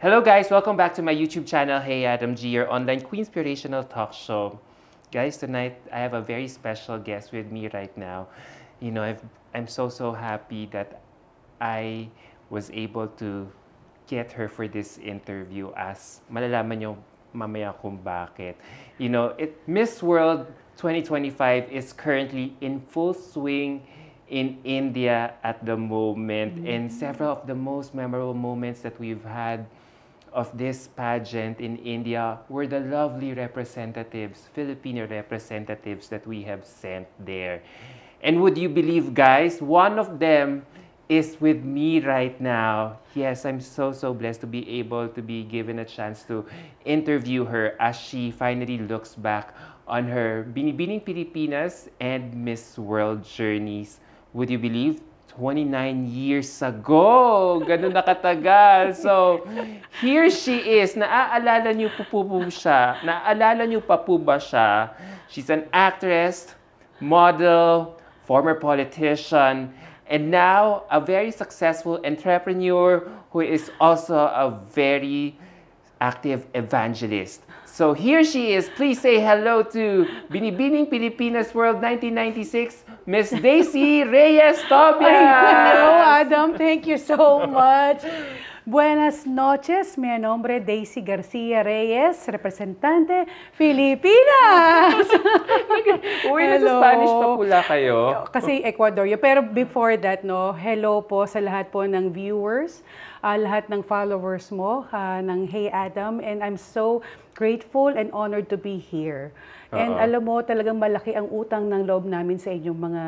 Hello guys, welcome back to my YouTube channel, Hey Adam G, your online Queenspirational talk show. Guys, tonight I have a very special guest with me right now. You know, I'm so happy that I was able to get her for this interview, as malalaman nyo mamaya kung bakit. You know, Miss World 2025 is currently in full swing in India at the moment, and several of the most memorable moments that we've had of this pageant in India were the lovely representatives, Filipino representatives that we have sent there. And would you believe, guys, one of them is with me right now. Yes, I'm so blessed to be able to be given a chance to interview her as she finally looks back on her Binibining Pilipinas and Miss World journeys. Would you believe? 29 years ago. Ganun nakatagal. So, here she is. Naaalala niyo po siya? Naaalala niyo pa po ba siya? She's an actress, model, former politician, and now a very successful entrepreneur who is also a very active evangelist. So here she is. Please say hello to Binibining Pilipinas World 1996, Miss Daisy Reyes Tobias. Hello, Adam. Thank you so much. Buenas noches. Mi nombre es Daisy Garcia Reyes, representante Filipinas. Uy, nasa Spanish pa pula kayo. Kasi Ecuador. Pero before that, no, hello po sa lahat po ng viewers, lahat ng followers mo ng Hey Adam. And I'm so grateful and honored to be here. And alam mo, talagang malaki ang utang ng loob namin sa inyong mga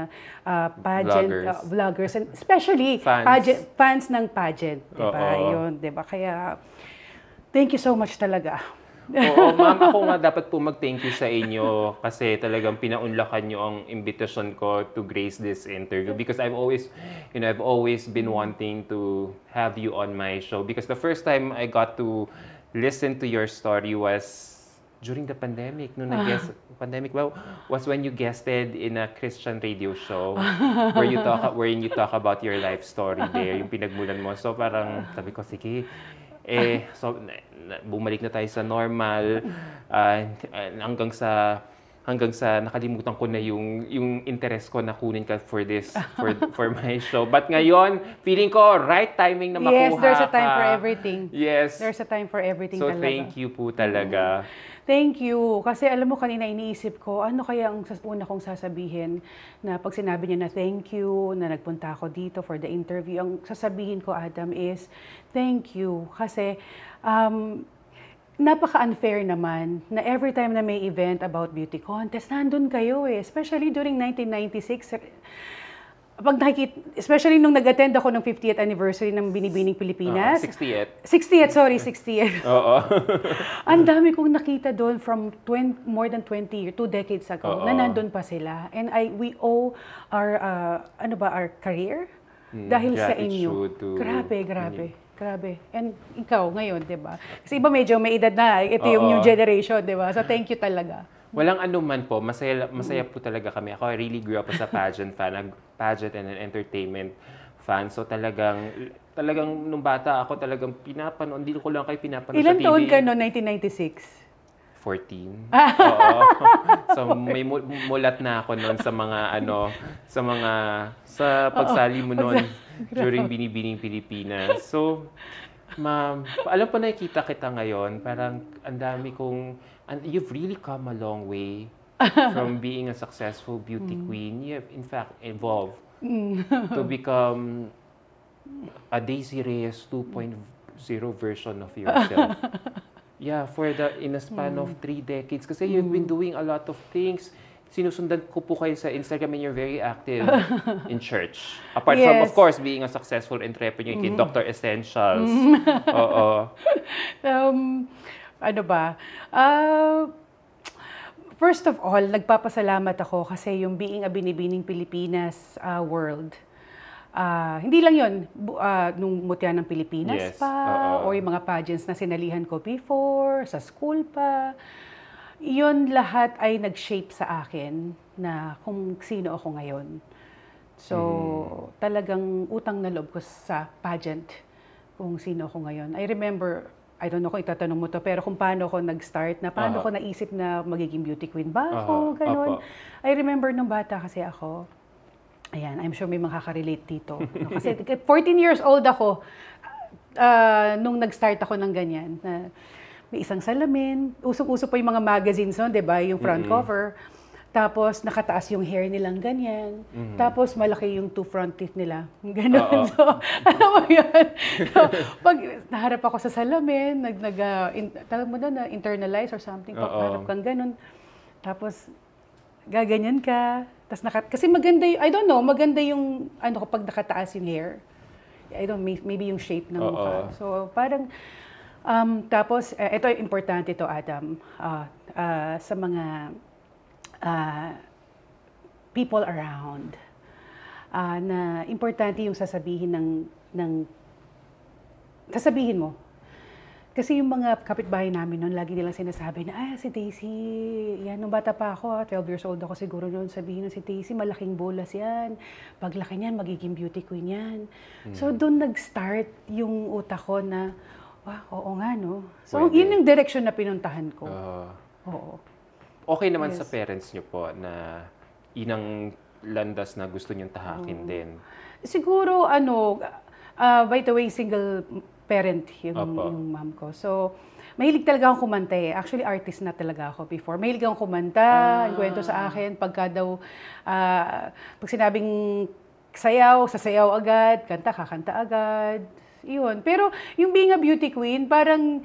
pageant vloggers, and especially fans ng pageant, diba? Yun, diba? Kaya, thank you so much talaga. Oo, ma'am, ako nga dapat po mag-thank you sa inyo kasi talagang pinaunlakan nyo ang invitation ko to grace this interview, because I've always been wanting to have you on my show, because the first time I got to listen to your story was during the pandemic. Was when you guested in a Christian radio show wherein you talk about your life story there, yung pinagmulan mo. So parang sabi ko, sige, so bumalik na tayo sa normal, hanggang sa nakalimutan ko na yung interest ko na kunin ka for my show. But ngayon, feeling ko right timing na makuha ka. Yes, there's a time for everything. Yes. There's a time for everything so talaga. So thank you po talaga. Thank you. Kasi alam mo, kanina iniisip ko, ano kaya ang una kong sasabihin na pag sinabi niya na thank you, na nagpunta ako dito for the interview, ang sasabihin ko, Adam, is thank you. Kasi napaka-unfair naman na every time na may event about beauty contest, nandun kayo eh. Especially during 1996, pag nakikita, especially nung nag-attend ako ng 50th anniversary ng Binibining Pilipinas. 60th. 60th. Oo. Ang dami kong nakita doon from more than 20 years, 2 decades ago, na nandun pa sila. And we owe our, our career dahil sa inyo. Grabe. And ikaw ngayon, di ba? Kasi iba medyo may edad na, ito yung new generation, di ba? So thank you talaga. Walang anuman po, masaya po talaga kami. Ako, I really grew up as a pageant fan, pageant and an entertainment fan. So talagang nung bata ako, talagang pinapanood, hindi ko lang kayo pinapanood sa TV. Ilan taon ka noon, 1996? 14. Oo. So may mulat na ako noon sa pagsali mo noon during Binibining Pilipinas. So, ma'am, alam po, nakikita kita ngayon, parang ang dami and you've really come a long way from being a successful beauty queen. You have, in fact, evolved to become a Daisy Reyes 2.0 version of yourself. Yeah, in a span of 3 decades. Kasi you've been doing a lot of things. Sinusundan ko po kayo sa Instagram, and you're very active in church. Apart from, of course, being a successful entrepreneur, Dr. Essentials. Oo. First of all, nagpapasalamat ako kasi yung being a Binibining Pilipinas world. Hindi lang yun, nung Mutya ng Pilipinas or yung mga pageants na sinalihan ko before, sa school pa. Yun lahat ay nag-shape sa akin na kung sino ako ngayon. So, talagang utang na loob ko sa pageant kung sino ako ngayon. I remember I don't know kung itatanong mo to, pero kung paano ako nag-start, na paano ko naisip na magiging beauty queen ba ako, ganon. I remember nung bata kasi ako, ayan, I'm sure may makaka-relate dito. No? Kasi 14 years old ako, nung nag-start ako ng ganyan, na may isang salamin, usong-uso pa yung mga magazines, no, 'di ba, yung front cover. Tapos nakataas yung hair nilang ganyan. Tapos malaki yung two front teeth nila. Ganon. So, alam mo yun. So, pag naharap ako sa salamin, tawag mo na internalize or something, pagharap kang ganon. Tapos gaganyan ka. Tapos kasi maganda yung, I don't know, maganda yung ano kapag nakataas yung hair. I don't know, maybe yung shape ng mukha. So parang tapos ito importante to, Adam, sa mga people around, na importante yung sasabihin sasabihin mo. Kasi yung mga kapitbahay namin noon, lagi nilang sinasabi na, si Daisy, yan, nung bata pa ako, 12 years old ako siguro noon, sabihin na si Daisy, malaking bolas yan. Paglaki niyan, magiging beauty queen yan. So doon nag-start yung utak ko na, oo nga, no? So yun yung direction na pinuntahan ko. Oo. Okay naman sa parents niyo po na inang landas na gusto niyong tahakin din? Siguro, by the way, single parent yung mom ko. So, mahilig talaga akong kumanta eh. Actually, artist na talaga ako before. Mahilig akong kumanta, kwento sa akin. Pagka daw, pag sinabing sayaw, sasayaw agad, kakanta agad. Yun. Pero yung being a beauty queen, parang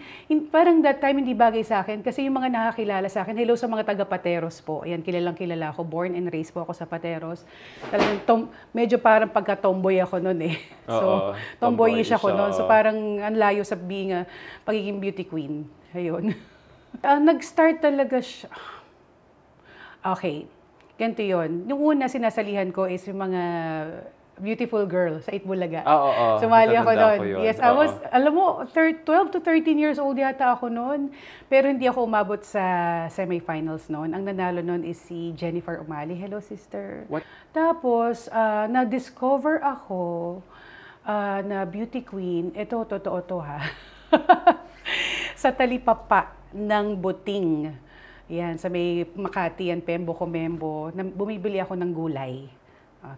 that time hindi bagay sa akin kasi yung mga nakakilala sa akin, hello sa mga taga Pateros po. Ayan, kilala ako. Born and raised po ako sa Pateros. Talagang medyo parang pagka-tomboy ako noon eh. So, tomboyish ako noon. So, parang ang layo sa being pagiging beauty queen. Ayun. Nag-start talaga siya. Okay. Ganito yun. Yung una sinasalihan ko is yung mga beautiful girl sa Itbulaga. Sumali ako noon. Yes, I was, alam mo, 12 to 13 years old yata ako noon. Pero hindi ako umabot sa semifinals noon. Ang nanalo noon is si Jennifer Umali. Hello, sister. What? Tapos, na-discover ako na beauty queen. Ito, totoo to ha. Sa talipapa ng Buting. Yan, sa may Makati, yan, Pembo, Comembo. Bumibili ako ng gulay.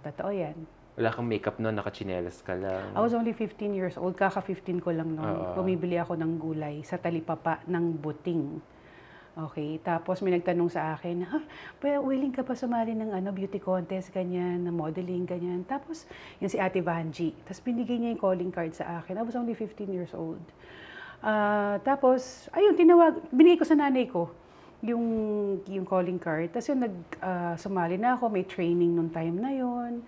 Totoo yan. Wala kang makeup noon, nakachinelas ka lang. I was only 15 years old, kaka-15 ko lang noon. Bumibili ako ng gulay sa talipapa ng Buting. Okay, tapos may nagtanong sa akin, willing ka pa sumali ng beauty contest, ganyan, na modeling, ganyan. Tapos, yung si Ate Vanji. Tapos binigay niya yung calling card sa akin. I was only 15 years old. Tapos, ayun, binigay ko sa nanay ko yung calling card. Tapos yung sumali na ako, may training nung time na yon.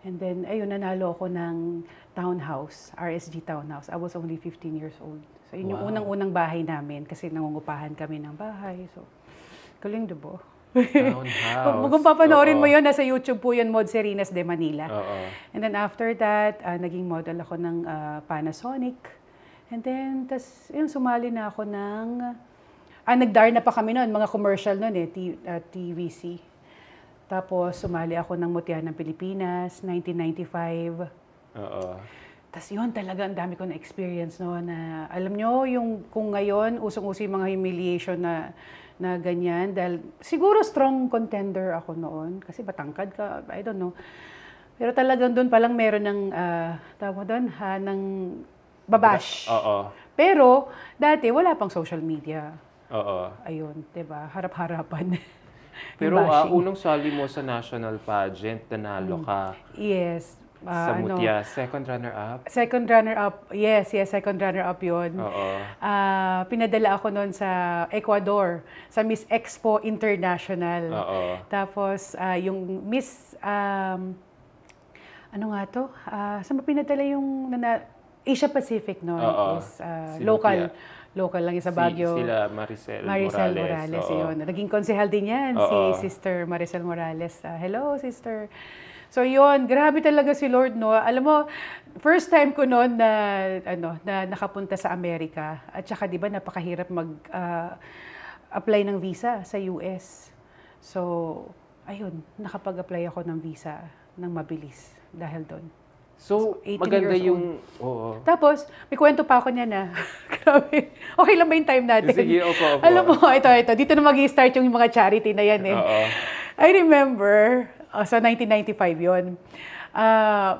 And then, ayun, nanalo ako ng townhouse, RSG townhouse. I was only 15 years old. So, yun yung unang-unang bahay namin kasi nangungupahan kami ng bahay. So, galing, diba? Townhouse. Kung papanoorin mo yun, nasa YouTube po yun, Mod Serinas de Manila. And then after that, naging model ako ng Panasonic. And then, yun, sumali na ako ng, nag-DAR na pa kami noon, mga commercial noon eh, TVC. Tapos, sumali ako ng Mutya ng Pilipinas, 1995. Tapos yun, talaga ang dami ko na-experience no, na alam nyo, yung kung ngayon, usong-uso yung mga humiliation na ganyan. Dahil siguro strong contender ako noon, kasi batangkad ka, I don't know. Pero talagang doon palang meron ng, tawag mo doon, ng babash. Pero, dati, wala pang social media. Ayun, diba? Harap-harapan. Pero unang sali mo sa national pageant, nanalo ka. Yes. Sa Mutya, second runner-up? Second runner-up, yes, second runner-up yun. Pinadala ako noon sa Ecuador, sa Miss Expo International. Tapos, yung Miss, ano nga to? Saan ba pinadala yung Asia Pacific noon? Is local. Local lang sa Baguio. Sila Maricel Morales. Yun. Naging konsehal din yan, si Sister Maricel Morales. Hello, Sister. So yun, grabe talaga si Lord, no? Alam mo, first time ko noon na nakapunta sa Amerika. At saka, di ba, napakahirap apply ng visa sa US. So, ayun, nakapag-apply ako ng visa ng mabilis dahil doon. So, 18 maganda years yung... Oo. Tapos, may kwento pa ako niya na. Grabe. Okay lang ba yung time natin? Sige, opo. Alam mo, ito. Dito na mag-i-start yung mga charity na yan eh. Oo. I remember, sa 1995 yon.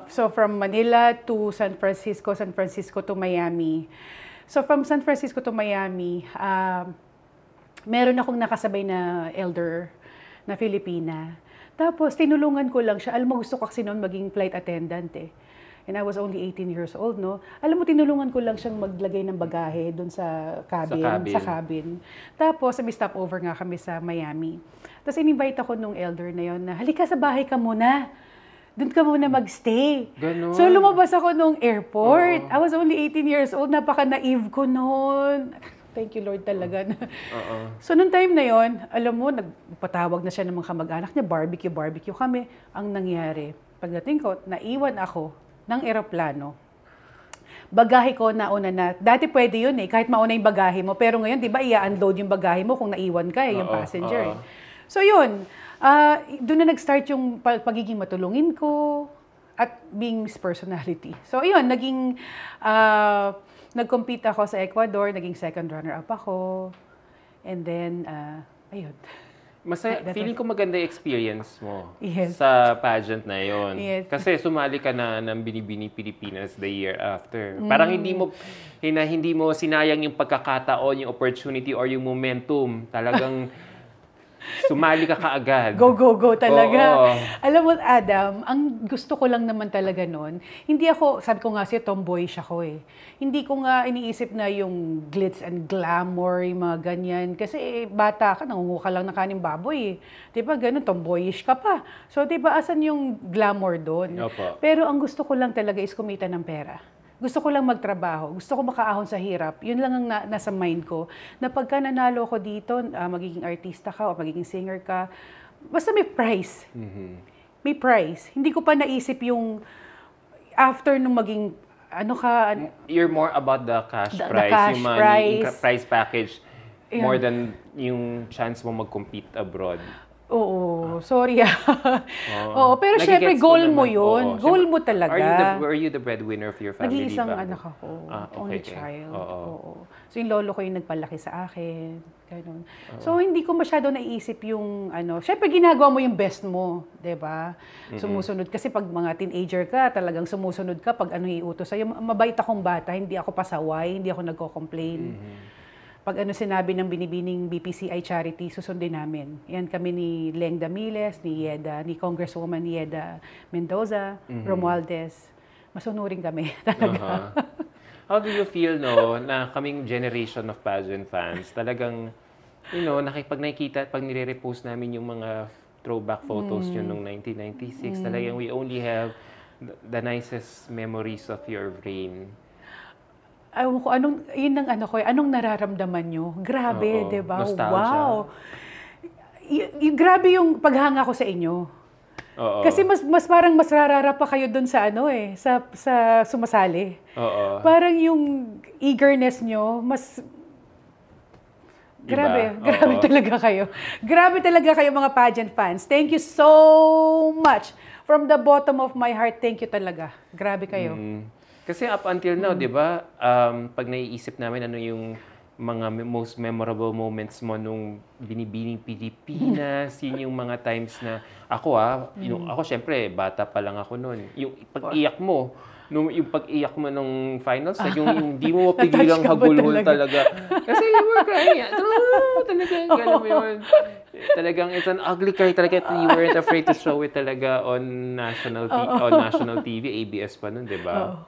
So, from Manila to San Francisco to Miami. So, from San Francisco to Miami, meron akong nakasabay na elder na Filipina. Tapos, tinulungan ko lang siya. Alam mo, gusto ko kasi noon maging flight attendant eh. And I was only 18 years old, no? Alam mo, tinulungan ko lang siyang maglagay ng bagahe doon sa cabin. Tapos, may stopover nga kami sa Miami. Tapos, in-invite ako nung elder na yon na, halika sa bahay ka muna. Doon ka muna magstay. Ganon. So, lumabas ako nung airport. Oo. I was only 18 years old. Napaka-naive ko noon. Thank you, Lord, talaga. So, nung time na yon, alam mo, nagpatawag na siya ng mga kamag-anak niya, barbecue kami. Ang nangyari, pagdating ko, naiwan ako ng eroplano. Bagahe ko nauna na. Dati pwede yun eh, kahit mauna yung bagahe mo. Pero ngayon, di ba, i-unload yung bagahe mo kung naiwan ka yung passenger. So yun, doon na nag-start yung pagiging matulungin ko at being Miss Personality. So yun, nag-compete ako sa Ecuador, naging second runner-up ako. And then, ayun. Masaya, feeling ko maganda yung experience mo Yes. sa pageant na yon. Yes. Kasi sumali ka na ng Binibini Pilipinas the year after. Parang hindi mo sinayang yung pagkakataon, yung opportunity or yung momentum. Talagang sumali ka kaagad. Go talaga. Oo. Alam mo, Adam, ang gusto ko lang naman talaga noon, hindi ako, sabi ko nga siya, tomboyish ako eh. Hindi ko nga iniisip na yung glitz and glamour, yung mga ganyan. Kasi bata ka, nangunguha ka lang ng kaning baboy eh. Diba, ganun, tomboyish ka pa. So, diba, asan yung glamour doon? Opo. Pero ang gusto ko lang talaga is kumita ng pera. Gusto ko lang magtrabaho. Gusto ko makaahon sa hirap. Yun lang ang nasa mind ko. Na pagka nanalo ko dito, magiging artista ka o magiging singer ka, basta may prize. Mm-hmm. May prize. Hindi ko pa naisip yung after nung maging You're more about the cash The prize, cash yung money, prize. yung prize package, Yeah. more than yung chance mo mag-compete abroad. Oo, sorry Oo, pero syempre Nagigets ko goal mo naman. yun. Oo. Goal mo Are talaga. you the breadwinner of your family? Nag-iisang ba? anak ako. Okay, Only okay. child. Oo. Oo. So yung lolo ko yung nagpalaki sa akin. Ganun. So hindi ko masyado naiisip yung syempre ginagawa mo yung best mo, 'di ba? Sumusunod kasi pag mga teenager ka, talagang sumusunod ka pag iutos sa'yo. Mabait akong bata, hindi ako pasaway, hindi ako nagko-complain. Pag sinabi ng binibining BPCI charity, susundin namin. Yan kami ni Leng Damiles, ni Congresswoman Yeda Mendoza, Romualdez. Masunurin kami talaga. How do you feel, na kaming generation of pageant fans, talagang, pag nire-repost namin yung mga throwback photos yun nung 1996, talagang we only have the nicest memories of your reign. Ayaw ko, anong nararamdaman nyo? Grabe, di ba? Nostalgia. Wow! Grabe yung paghanga ko sa inyo. Oo. Kasi mas parang mas rarara pa kayo dun sa sa sumasali. Oo. Parang yung eagerness nyo, mas Grabe talaga kayo. Grabe talaga kayo mga pageant fans. Thank you so much. From the bottom of my heart, thank you talaga. Grabe kayo. Kasi up until now, di ba, pag naiisip namin ano yung mga most memorable moments mo nung Binibining Pilipinas, yun yung mga times na ako ako syempre, bata pa lang ako noon. Yung pag-iyak mo, yung pag-iyak mo nung finals, yung di mo mapigilang hagulhol talaga. Kasi you were crying. Talagang, alam mo yun. Talagang it's an ugly cry talaga. You weren't afraid to show it talaga on national TV, ABS pa nun, di ba?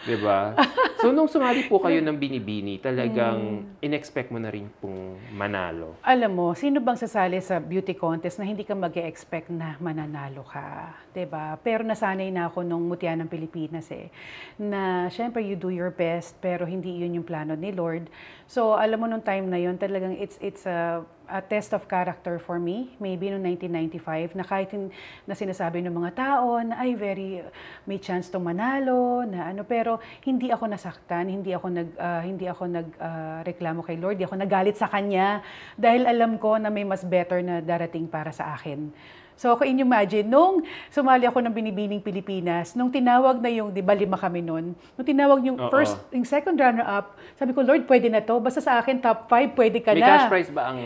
Diba? So, nung sumali po kayo ng Binibini, talagang in-expect mo na rin pong manalo. Alam mo, sino bang sasali sa beauty contest na hindi ka mag-expect na mananalo ka? Diba? Pero nasanay na ako nung Mutya ng Pilipinas na syempre you do your best, pero hindi yun yung plano ni Lord. So, alam mo nung time na yun, talagang it's a test of character for me, maybe noong 1995, na kahit na sinasabi ng mga tao na ay may chance to manalo, pero hindi ako nasaktan, hindi ako nagreklamo kay Lord, hindi ako nagalit sa Kanya, dahil alam ko na may mas better na darating para sa akin. So, can you imagine, nung sumali ako ng Binibining Pilipinas, nung tinawag na yung, di ba 5 kami nun, nung tinawag yung yung second runner-up, sabi ko, Lord, pwede na to. Basta sa akin, top 5, pwede ka na. May cash prize ba ang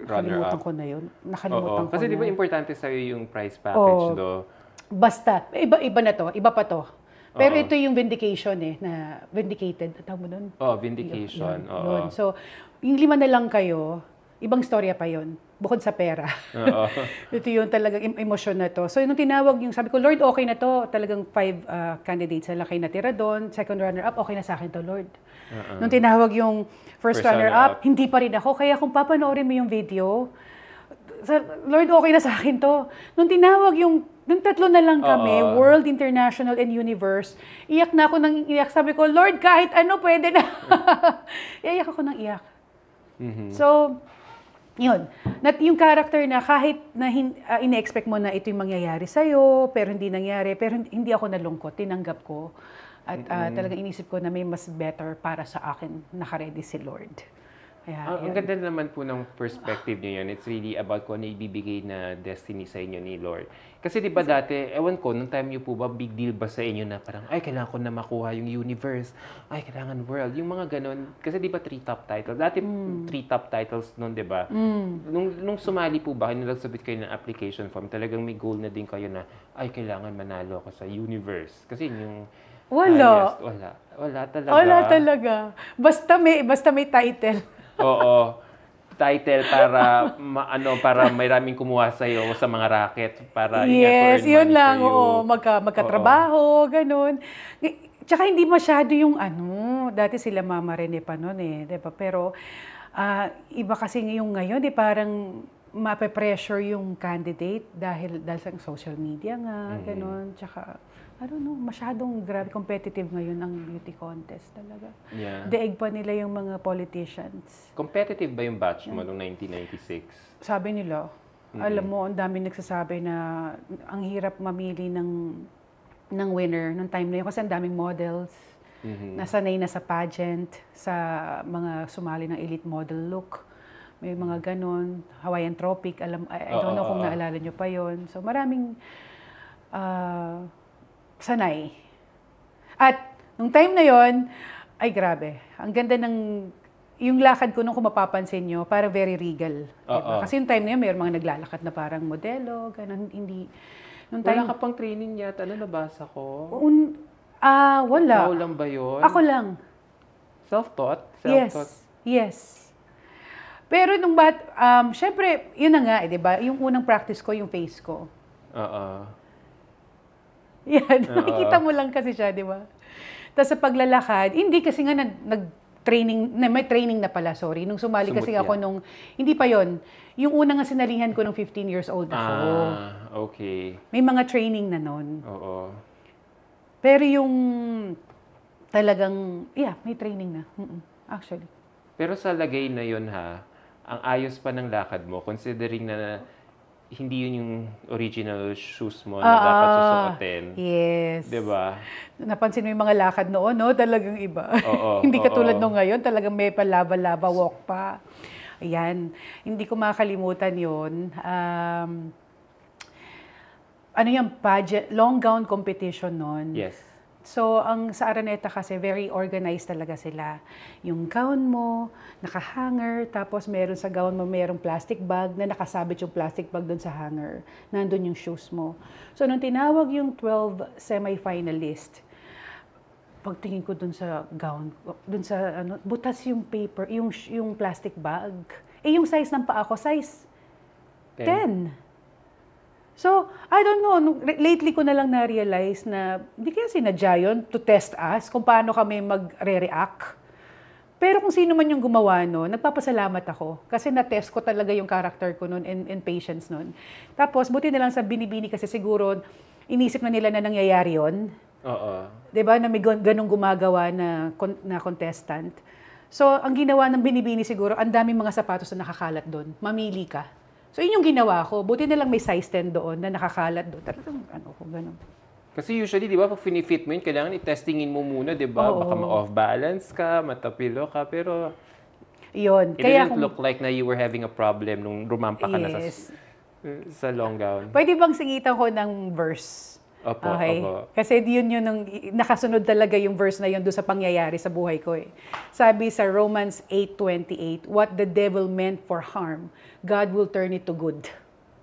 runner-up? Nakalimutan ko na yun. Nakalimutan ko Kasi na. di ba importante sa'yo yung prize package do? Basta, iba na to, iba pa to. Pero ito yung vindication na vindicated. Tawag mo nun? Vindication. Yun. So, yung 5 na lang kayo, ibang storya pa yon bukod sa pera. Ito yung talagang emosyon na to. So, nung tinawag yung, sabi ko, Lord, okay na to. Talagang 5 candidates na lang kayo natira doon. Second runner-up, okay na sa akin to, Lord. Nung tinawag yung first runner-up, hindi pa rin ako. Kaya kung papanoorin mo yung video, Lord, okay na sa akin to. Nung tinawag yung 3 na lang kami, World, International, and Universe, iyak na ako ng iyak. Sabi ko, Lord, kahit ano, pwede na. Iyak ako ng iyak. So, yun. Yung character na kahit na ine-expect mo na ito yung mangyayari sa'yo, pero hindi nangyari, pero hindi ako nalungkot, tinanggap ko. At talagang inisip ko na may mas better para sa akin, nakaredy si Lord. Ang ganda naman po ng perspective niyo yun. It's really about kung ano ibibigay na destiny sa inyo ni Lord. Kasi di ba dati, ewan ko, nung time niyo po ba, big deal ba sa inyo na parang, ay, kailangan ko na makuha yung universe. Ay, kailangan world. Yung mga ganon. Kasi di ba 3 top titles? Dati 3 top titles nun, di ba? Nung sumali po ba, nag-submit kayo ng application form, talagang may goal na din kayo na, ay, kailangan manalo ako sa universe. Kasi yung Wala. Wala talaga. Wala talaga. Basta may title. Title para para may raming kumuha sa iyo sa mga racket para yes, yun lang. Magkatrabaho, ganun. Tsaka hindi masyado yung dati sila Mama Rene pa noon diba? Pero iba kasi yung ngayon, parang mape-pressure yung candidate dahil sa social media nga, ganun. Tsaka I don't know, masyadong grabe competitive ngayon ang beauty contest talaga. Yeah. Daig pa nila yung mga politicians. Competitive ba yung batch mo noong 1996? Sabi nila, alam mo, ang dami nagsasabi na ang hirap mamili ng winner nung time na yun kasi ang daming models. Nasanay na sa pageant, sa mga sumali ng elite model look. May mga ganon, Hawaiian Tropic, I don't know kung naalala nyo pa yon. So maraming sanay. At nung time na yon, ay grabe. Ang ganda yung lakad ko nung kung mapapansin nyo, parang very regal. Diba? Kasi yung time na yun, mayroon mga naglalakad na parang modelo, ganun, hindi. Nung time, wala ka pang training yata, nabasa ko? Wala. Ikaw lang ba yun? Ako lang. Self-taught? Yes. Pero nung syempre, yun na nga, diba? Yung unang practice ko, yung face ko. Yan, nakikita mo lang kasi siya, di ba? Tapos sa paglalakad, hindi kasi nga may training na pala, sorry. Nung sumali kasi ako hindi pa yon. Yung unang nga sinalihan ko nung 15 years old ako. Okay. May mga training na nun. Oo. Pero yung talagang, may training na. Actually. Pero sa lagay na yun ang ayos pa ng lakad mo, considering na hindi yun yung original shoes mo na dapat susuotin. Yes. Diba? Napansin mo yung mga lakad noon, no? Talagang iba. Hindi katulad nung ngayon, talagang may palaba-laba, walk pa. Ayan. Hindi ko makalimutan yun. Pageant, long gown competition noon. Yes. So, sa Araneta kasi, very organized talaga sila. Yung gown mo, naka-hanger, tapos meron sa gown mo, merong plastic bag na nakasabit yung plastic bag doon sa hanger. Nandun yung shoes mo. So, nung tinawag yung 12 semi-finalist, pagtingin ko doon sa gown, doon sa, butas yung paper, yung plastic bag. Yung size ng paa ko, size 10. So, I don't know, lately ko na lang na-realize na hindi kaya sinadya yun to test us kung paano kami magre-react. Pero kung sino man yung gumawa nagpapasalamat ako kasi na-test ko talaga yung character ko noon and patience noon. Tapos, buti na lang sa Binibini kasi siguro inisip na nila na nangyayari yun. Diba? Na may ganong gumagawa na contestant. So, ang ginawa ng Binibini siguro, ang daming mga sapatos na nakakalat doon. Mamili ka. So, yun yung ginawa ko. Buti na lang may size 10 doon na nakakalat doon. Talagang gano'n. Kasi usually, di ba, pag finifit mo yun, kailangan i-testingin mo muna, di ba? Baka ma-off-balance ka, matapilo ka, pero yun. It didn't look like na you were having a problem nung rumampa ka na sa Sa long gown. Pwede bang singitan ko ng verse? Opo, Okay. opo. Kasi yun ang nakasunod talaga yung verse na yun doon sa pangyayari sa buhay ko eh. Sabi sa Romans 8:28, what the devil meant for harm, God will turn it to good.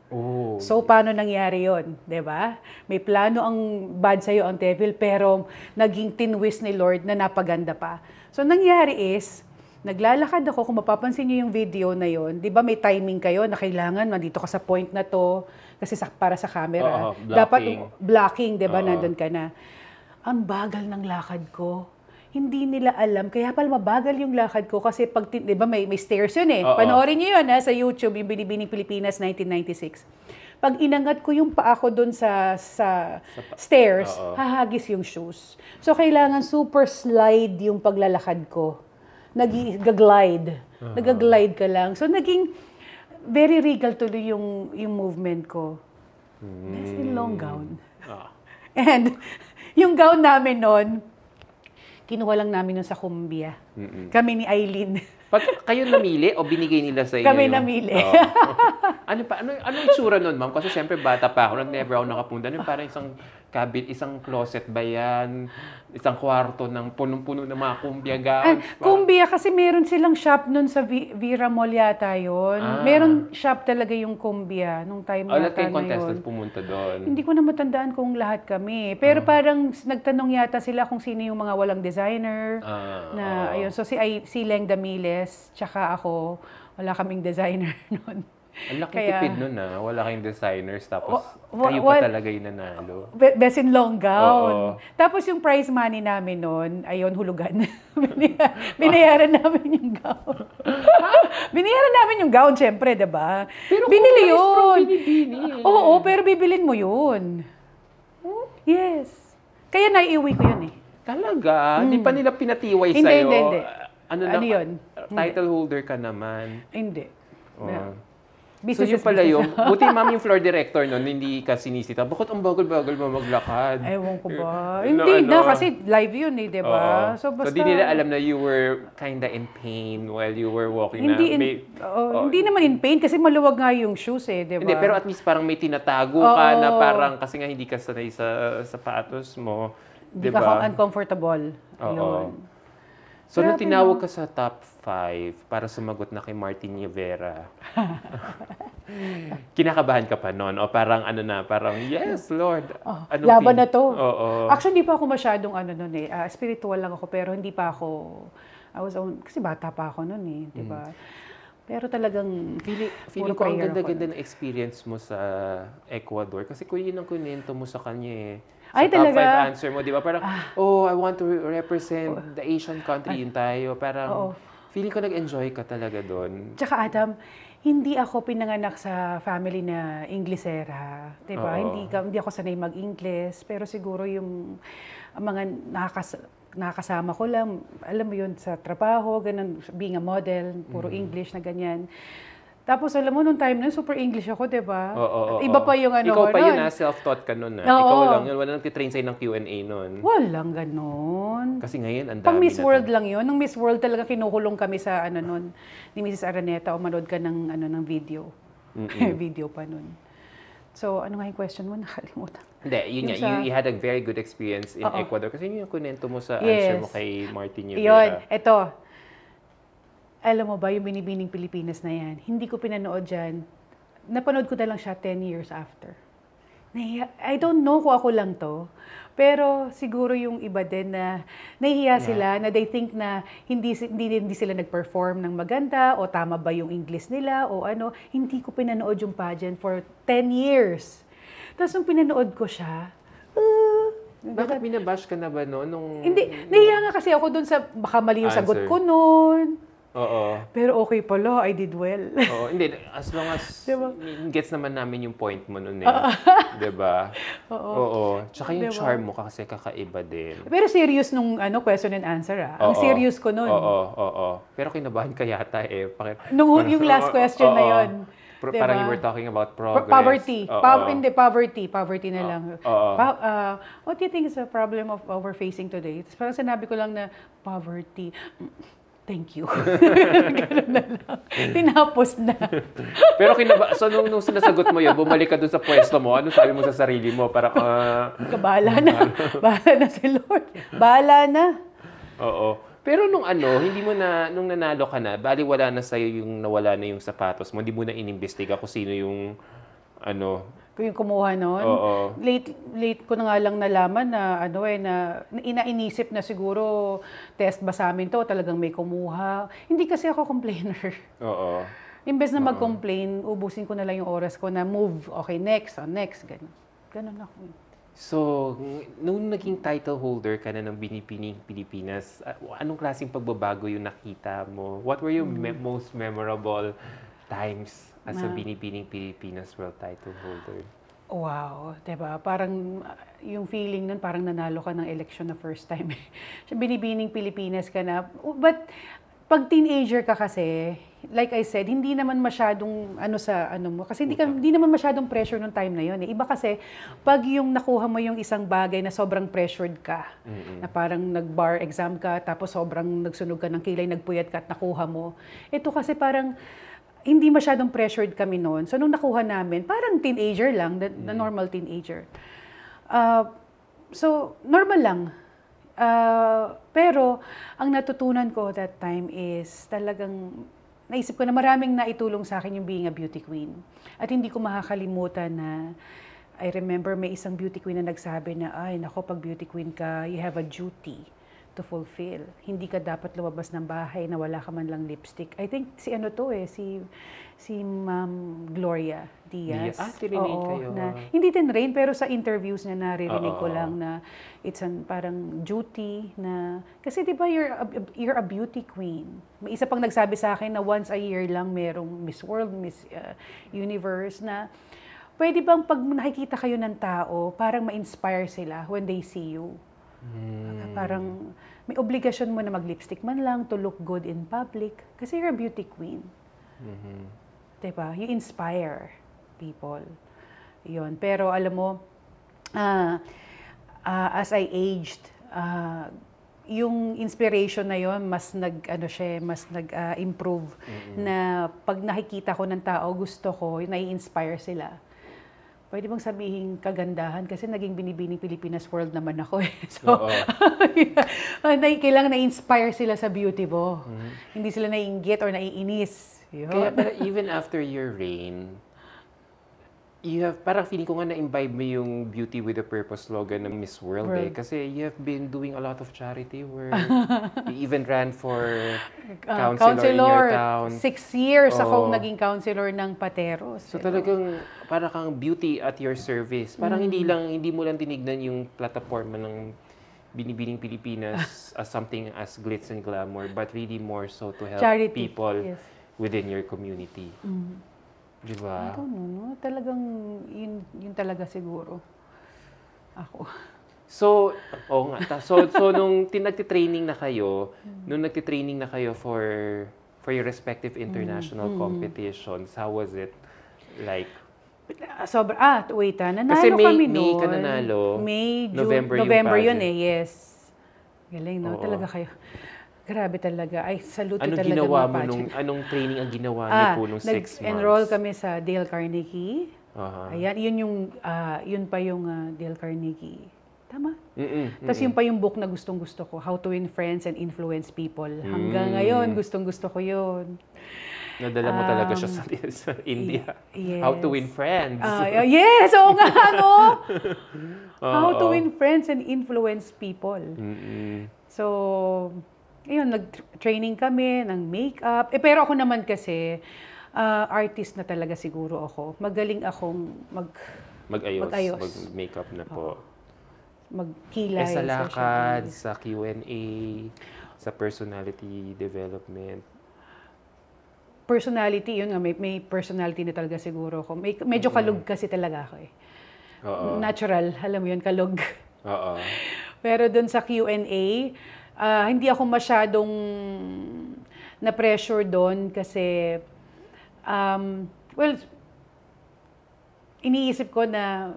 Oh. So, paano nangyari yon, 'di ba? May plano ang bad sa'yo, ang devil, pero naging tinwist ni Lord na napaganda pa. So, nangyari is, naglalakad ako, kung mapapansin niyo yung video na yon, 'di ba may timing kayo na kailangan nandito ka sa point na to, kasi para sa camera. Oo, blocking. Dapat blocking, 'di ba? Oo. Nandun ka na. Ang bagal ng lakad ko. Hindi nila alam. Kaya pala mabagal yung lakad ko kasi pag, 'di ba may stairs yun eh. Oo. Panoorin niyo yun sa YouTube, yung Binibining Pilipinas 1996. Pag inangat ko yung paa ko doon sa stairs, Oo. hahagis yung shoes. So kailangan super slide yung paglalakad ko. Nag-glide. Nag-glide ka lang. So naging very regal tuloy yung movement ko. That's in long gown. Ah. And yung gown namin noon, kinuha lang namin nun sa Cumbia. Kami ni Eileen. Pag kayo namili o binigay nila sa inyo? Kami namili. Oo. Ano itsura nun, ma'am? Kasi syempre bata pa ako, never ako nakapunta. Ano parang isang cabin, isang closet ba yan? Isang kwarto ng punong-puno ng mga kumbia gowns? Cumbia, kasi meron silang shop nun sa Vera Mall yata yun. Ah. Meron shop talaga yung Cumbia nung time Lahat yata kayong na contestants yun. pumunta doon. Hindi ko na matandaan kung lahat kami. Pero parang nagtanong yata sila kung sino yung mga walang designer. Na ayun, so si Leng Damiles, tsaka ako, wala kaming designer noon. Ang laking tipid nun wala kayong designers, tapos kayo Well, pa talaga yung nanalo. Best in long gown. Oo. Tapos yung prize money namin noon, ayun, hulugan. Binayaran namin yung gown. Binayaran namin yung gown, syempre, diba? Pero binili kung prize from yun. Binibini. Oo, pero bibilin mo yun. Yes. Kaya naiiwi ko yun eh. Talaga? Hindi pa nila pinatiway Hindi, sa'yo? hindi. Ano yun? Title holder ka naman. Hindi. Oh. Business So yun is pala business. yung, buti ma'am yung floor director nun, hindi ka sinisita. Bakit ang bagal-bagal mo maglakad? Ewan ko ba? Ano, Hindi na, ano? kasi live yun eh, di ba? Oo. So basta... di nila alam na you were kinda in pain while you were walking Hindi, na. hindi naman in pain kasi maluwag nga yung shoes eh, di ba? Hindi, pero at least parang may tinatago ka na Oo. parang kasi nga hindi ka sanay sa sapatos mo. Hindi Di ka ba? uncomfortable. Oo. Yun. So, nung Grabe, tinawag no? ka sa top 5 para sumagot na kay Martin Rivera, kinakabahan ka pa noon? O parang ano na, parang, yes, Lord. Anong Laban na to. Oo. Actually, hindi pa ako masyadong nun eh. Spiritual lang ako, pero hindi pa ako... kasi bata pa ako nun eh, di ba? Pero talagang... Feeling ko ang ganda-ganda ng experience mo sa Ecuador. Kasi kung yun ang kunento mo sa kanya eh. Sa Ay, top talaga? 5 answer mo, di ba? Parang, I want to represent the Asian country yun tayo. Parang, feeling ko nag-enjoy ka talaga doon. Tsaka Adam, hindi ako pinanganak sa family na Inglesera. Diba? Oo. Hindi ako sanay mag-Ingles. Pero siguro yung mga nakakasama ko lang, alam mo yun, sa trabaho, ganun, being a model, puro English na ganyan. Tapos alam mo, nung time na super English ako, diba? Oo. Iba pa yung ano Ikaw ko pa yun nun. self-taught ka nun Oo. Ikaw lang yun. Wala nagtitrain sa'yo ng Q&A nun. Walang ganon. Kasi ngayon, ang dami Pang Miss na World to. lang yun. Nung Miss World talaga kinukulong kami sa nun, ni Mrs. Araneta, o manood ka ng video. Video pa nun. So, ano nga yung question mo? Nakalimutan. Hindi, yun Yung nga. You had a very good experience in Ecuador. Kasi yun yung kunento mo sa answer mo kay Martin Rivera. Yun, eto. Alam mo ba, yung Binibining Pilipinas na yan, hindi ko pinanood dyan. Napanood ko na lang siya 10 years after. I don't know kung ako lang to, pero siguro yung iba din na nahihiya sila, na they think na hindi sila nag-perform ng maganda, o tama ba yung English nila, o ano. Hindi ko pinanood yung pageant for 10 years. Tapos nung pinanood ko siya, Bakit binabash ka na ba noon? hindi, nahihiya nga kasi ako dun sa baka mali yung sagot ko noon. Oo. Pero okay pala, I did well. Oo, hindi. As long as Diba? gets naman namin yung point mo nun eh. Diba? Oo. Tsaka yung Diba? charm mo kasi kakaiba din. Pero serious nung question and answer Ang Oo. serious ko nun. Oo. Pero kinabahan ka yata eh. Yung last question na yun. Diba? Parang you were talking about progress. Poverty. Oo. Hindi, poverty. Poverty na lang. Oo. What do you think is the problem of we're facing today? Tapos parang sinabi ko lang na poverty. thank you. Ganun na lang. Tinapos na. Pero so nung sinasagot mo yun, bumalik ka dun sa pwesto mo, ano sabi mo sa sarili mo? Parang, Bahala na. Bahala na si Lord. Bahala na. Oo. Pero nung nung nanalo ka na, bali wala na sa'yo yung nawala na yung sapatos mo, hindi mo na inimbestiga kung sino yung Yung kumuha noon. Oo. Late ko na nga lang nalaman na na inisip na siguro test ba sa amin to, talagang may kumuha. Hindi kasi ako complainer. Oo. Imbes na mag-complain, ubusin ko na lang yung oras ko na move, okay, next, ganun. Ganun ako. So, nung naging title holder ka na ng Binibining Pilipinas, anong klaseng pagbabago yung nakita mo? What were your most memorable times as a Binibining Pilipinas world title holder? Wow, 'di ba? Parang yung feeling nun parang nanalo ka ng election na first time. Binibining Pilipinas ka na. But pag teenager ka kasi, like I said, hindi naman masyadong mo kasi hindi naman masyadong pressure nung time na yon. Iba kasi pag yung nakuha mo yung isang bagay na sobrang pressured ka, na parang nag-bar exam ka tapos sobrang nagsunog ka ng kilay, nagpuyat ka at nakuha mo. Ito kasi parang hindi masyadong pressured kami noon. So, nung nakuha namin, parang teenager lang, the normal teenager. So, normal lang. Pero, ang natutunan ko that time is talagang, naisip ko na maraming naitulong sa akin yung being a beauty queen. At hindi ko makakalimutan na, I remember may isang beauty queen na nagsabi na, ay, nako, pag beauty queen ka, you have a duty to fulfill. Hindi ka dapat lumabas ng bahay na wala ka man lang lipstick. I think si Ma'am Gloria Diaz. Tinrain kayo. Hindi tinrain, pero sa interviews na naririnig ko lang na it's parang duty na, kasi di ba you're a beauty queen. May isa pang nagsabi sa akin na once a year lang merong Miss World, Miss Universe na pwede bang pag nakikita kayo ng tao, parang ma-inspire sila when they see you. Parang may obligasyon mo na mag-lipstick man lang to look good in public kasi you're a beauty queen. Diba? You inspire people. Yun. Pero alam mo, as I aged, yung inspiration na yon mas nag-improve na pag nakikita ko ng tao, gusto ko, nai-inspire sila. Pwede bang sabihin kagandahan? Kasi naging Binibining Pilipinas world naman ako eh. So, kailangan na-inspire sila sa beauty mo. Hindi sila naiinggit or naiinis. Kaya even after your reign, parang feeling ko nga na-imbibe mo yung beauty with a purpose slogan ng Miss World eh. Kasi you have been doing a lot of charity work. You even ran for counselor in your town. 6 years akong naging counselor ng Pateros. So talagang parang kang beauty at your service. Parang hindi mo lang tinignan yung plataforma ng Binibining Pilipinas as something as glitz and glamour, but really more so to help people within your community. Diba? No? Talagang yun talaga siguro. Ako. So, So nung nagtitraining na kayo, for your respective international competitions, how was it like? Nanalo kasi kami May ka nanalo. May, June, November yun eh, yes. Galing, no? Talaga kayo. Grabe talaga. Ay, salute talaga ginawa mga pageant. Anong training ang ginawa niyo po nung 6 months? Nag-enroll kami sa Dale Carnegie. Uh-huh. Ayan, yun pa yung Dale Carnegie. Tama? Tapos yun pa yung book na gustong-gusto ko, How to Win Friends and Influence People. Hanggang ngayon, gustong-gusto ko yun. Nadala mo talaga siya sa India. Yes. How to Win Friends. Yes! Oo nga, no? How to Win Friends and Influence People. So, ayun, nag-training kami ng makeup. Pero ako naman kasi, artist na talaga siguro ako. Magaling akong mag-ayos. Mag-makeup na po. Magkilay. Sa lakad, sa Q&A, sa personality development. Personality, yun nga, may personality na talaga siguro ako. Medyo kalug kasi talaga ako eh. Natural, alam mo yun, kalug. Pero dun sa Q&A, hindi ako masyadong na-pressure doon kasi, iniisip ko na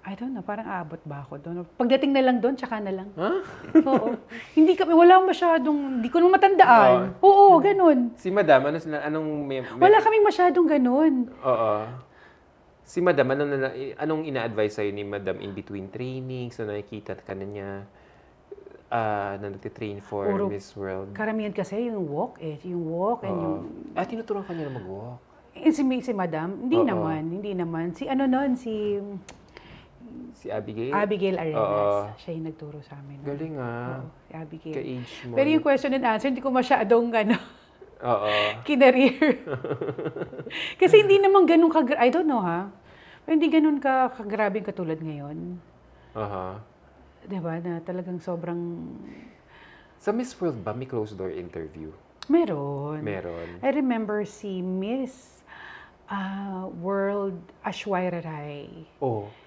I don't know, parang aabot ba ako doon? Pagdating na lang doon, tsaka na lang. Huh? Oo. Hindi kami, wala masyadong, hindi ko nung matandaan. Oo, ganun. Si Madam, anong Wala kaming masyadong ganun. Oo. Si Madam, anong ina-advise sa'yo ni Madam in between trainings na nakikita ka na niya na nagtitrain for Miss World? Karamihan kasi yung walk Yung walk and yung... Tinuturuan ka niya na mag-walk? Si Madam, hindi naman. Si ano nun, si Abigail? Abigail Arenas. Siya yung nagturo sa amin. Galing Si Abigail. Ka-age mo. Pero yung question and answer, hindi ko masyadong kinareer. Kasi hindi naman ganun I don't know hindi ganun kagrabing katulad ngayon. Diba? Na talagang sobrang... Sa Miss World ba, may closed door interview? Meron. Meron. I remember si Miss World Ashwaira Rai.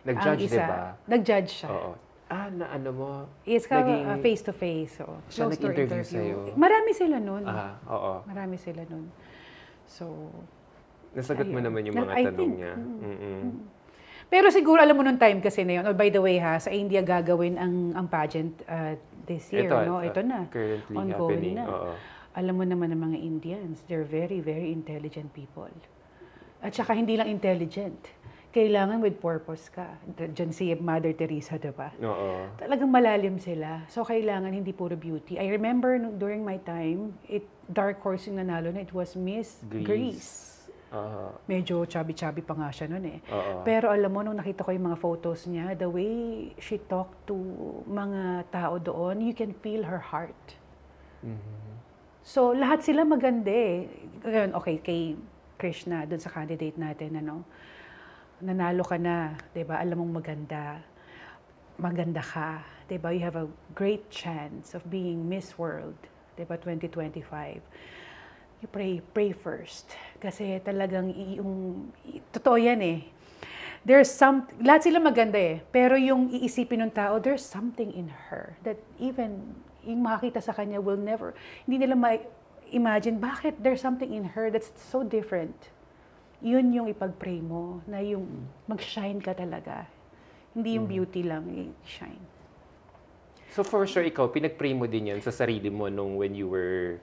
Nag-judge, diba? Nag-judge siya. Ano mo? It's face-to-face. Siya nag-interview sa'yo? Marami sila nun. Marami sila nun. So, nasagot mo naman yung mga tanong niya. Pero siguro, alam mo nung time kasi na yun, by the way sa India gagawin ang pageant this year. Ito na. Currently ongoing happening. Na. Alam mo naman ng mga Indians, they're very, very intelligent people. At saka hindi lang intelligent. Kailangan with purpose ka. Diyan si Mother Teresa, diba? Talagang malalim sila. So, kailangan hindi puro beauty. I remember during my time, dark horse yung nanalo na, it was Miss Greece. Medyo chubby-chubby pa nga siya nun eh. Pero alam mo, nung nakita ko yung mga photos niya, the way she talked to mga tao doon, you can feel her heart. So, lahat sila maganda eh. Okay, kay Krishna, dun sa candidate natin, nanalo ka na, diba? Alam mong maganda ka, diba? You have a great chance of being Miss World, diba? 2025. You pray first. Kasi talagang totoo yan eh. Lahat sila maganda eh. Pero yung iisipin ng tao, there's something in her that even yung makakita sa kanya will never, hindi nila imagine, bakit there's something in her that's so different. Yun yung ipag-pray mo, na yung mag-shine ka talaga. Hindi yung beauty lang, shine. So for sure, ikaw, pinag-pray mo din yan sa sarili mo when you were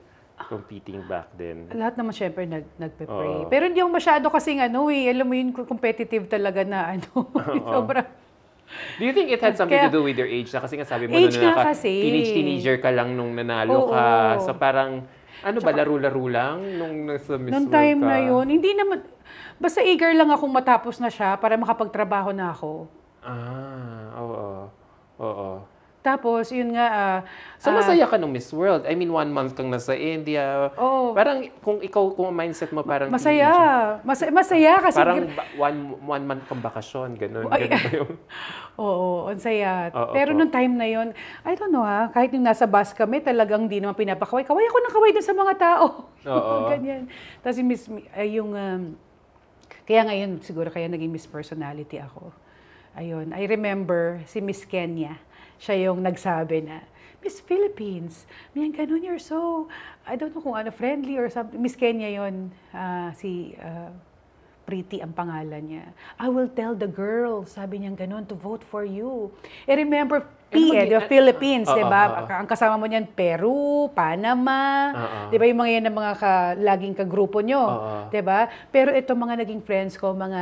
competing back then? Lahat naman syempre nagpe-pray. Pero hindi ako masyado kasing alam mo yun, competitive talaga na Sobrang. Do you think it had something to do with your age? Kasi nga sabi mo teenager ka lang nung nanalo ka. So parang, laro-laro lang nung nasa Miss World ka? Nung time na yun, hindi naman, basta eager lang akong matapos na siya para makapagtrabaho na ako. Oo. Tapos, yun nga... so, masaya ka nung Miss World. I mean, 1 month kang nasa India. Parang, kung mindset mo, parang... Masaya kasi... Parang one month kang bakasyon, ganun. Ganun ba yun? Oo, ang saya. Pero nung time na yun, I don't know kahit yung nasa bus kami, talagang di naman pinapakaway. Kaway ako ng kaway dun sa mga tao. Ganyan. Tapos kaya ngayon, siguro kaya naging Miss Personality ako. Ayun, I remember si Miss Kenya. Siya yung nagsabi na, Miss Philippines, may ganun, you're so, I don't know kung friendly or something. Miss Kenya yun, Pretty ang pangalan niya. I will tell the girls, sabi niya ganun, to vote for you. Remember, the Philippines, diba? Ang kasama mo niyan, Peru, Panama, diba yung mga yan ng mga laging kagrupo nyo, diba? Pero ito mga naging friends ko, mga